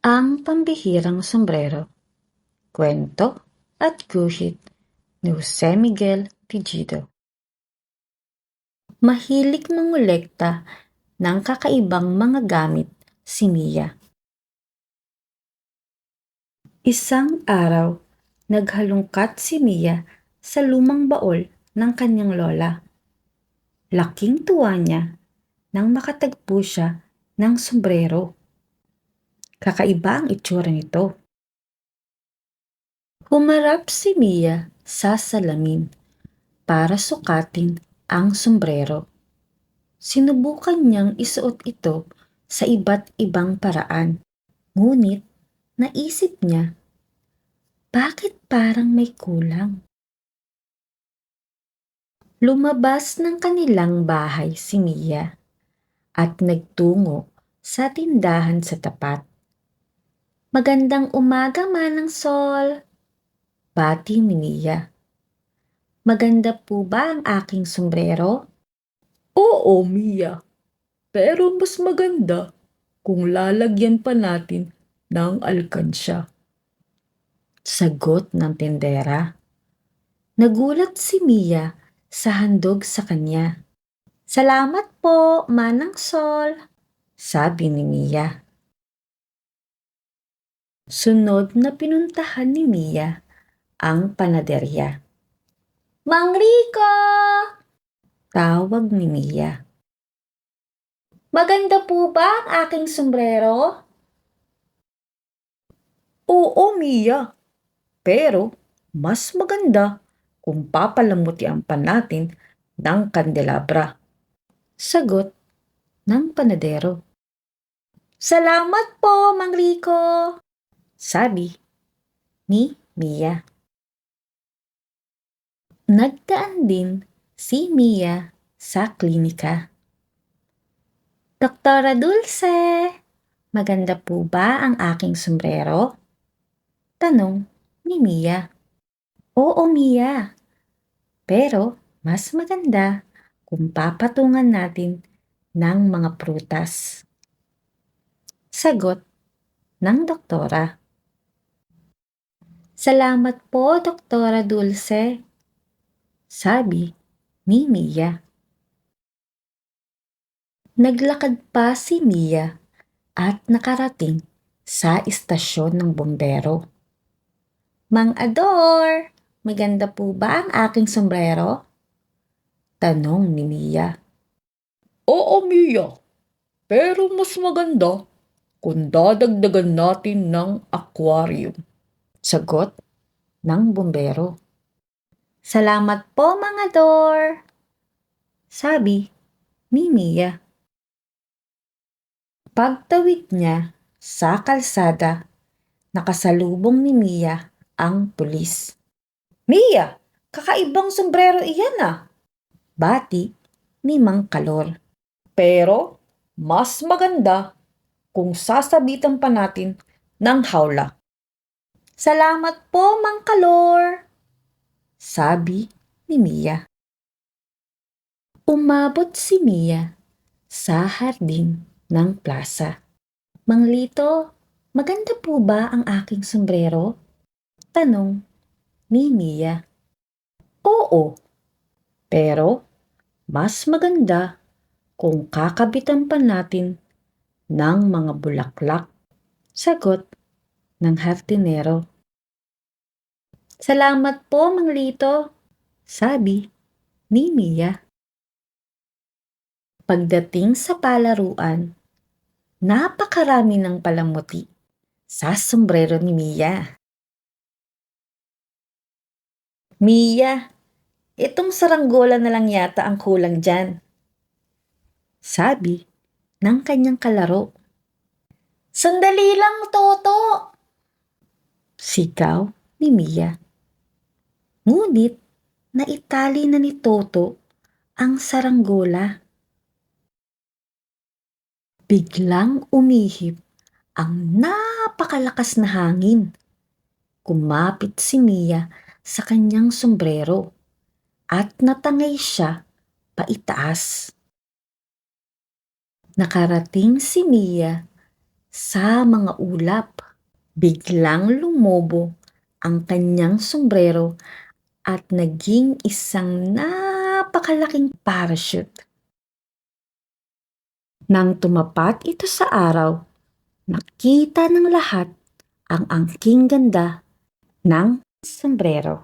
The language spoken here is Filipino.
Ang Pambihirang Sombrero, Kwento at Guhit ni Jose Miguel Tejedo. Mahilig mangolekta ng kakaibang mga gamit si Mia. Isang araw, naghalungkat si Mia sa lumang baol ng kanyang lola. Laking tuwa niya nang makatagpo siya ng sombrero. Kakaiba ang itsura nito. Humarap si Mia sa salamin para sukatin ang sombrero. Sinubukan niyang isuot ito sa iba't ibang paraan. Ngunit naisip niya, bakit parang may kulang? Lumabas ng kanilang bahay si Mia at nagtungo sa tindahan sa tapat. Magandang umaga, Manang Sol, bati ni Mia. Maganda po ba ang aking sombrero? Oo, Mia. Pero mas maganda kung lalagyan pa natin ng alkansya. Sagot ng tindera. Nagulat si Mia sa handog sa kanya. Salamat po, Manang Sol, sabi ni Mia. Sunod na pinuntahan ni Mia ang panaderya. Mang Rico! Tawag ni Mia. Maganda po ba ang aking sombrero? Oo, Mia. Pero mas maganda kung papalamutian pa natin ng kandelabra. Sagot ng panadero. Salamat po, Mang Rico, sabi ni Mia. Nagdaan din si Mia sa klinika. Doktora Dulce, maganda po ba ang aking sombrero? Tanong ni Mia. Oo, Mia. Pero mas maganda kung papatungan natin ng mga prutas. Sagot ng doktora. Salamat po, Doktora Dulce, sabi ni Mia. Naglakad pa si Mia at nakarating sa istasyon ng bombero. Mang Ador, maganda po ba ang aking sombrero? Tanong ni Mia. Oo, Mia. Pero mas maganda kung dadagdagan natin ng aquarium. Sagot ng bombero. Salamat po, Mang Ador, sabi ni Mia. Pagtawid niya sa kalsada, nakasalubong ni Mia ang pulis. Mia, kakaibang sombrero iyan ah. Bati ni Mang Kalor. Pero mas maganda kung sasabitan pa natin ng hawla. Salamat po, Mang Kalor, sabi ni Mia. Umabot si Mia sa hardin ng plaza. Mang Lito, maganda po ba ang aking sombrero? Tanong ni Mia. Oo, Pero mas maganda kung kakabitan pa natin ng mga bulaklak. Sagot ng hardinero. Salamat po, Mang Lito, sabi ni Mia. Pagdating sa palaruan, napakarami ng palamuti sa sombrero ni Mia. Mia, itong saranggola na lang yata ang kulang dyan, sabi ng kanyang kalaro. Sandali lang, Toto! Sigaw ni Mia. Ngunit naitali na ni Toto ang saranggola. Biglang umihip ang napakalakas na hangin. Kumapit si Mia sa kanyang sombrero at natangay siya paitaas. Nakarating si Mia sa mga ulap. Biglang lumobo ang kanyang sombrero at naging isang napakalaking parachute. Nang tumapat ito sa araw, nakita ng lahat ang angking ganda ng sombrero.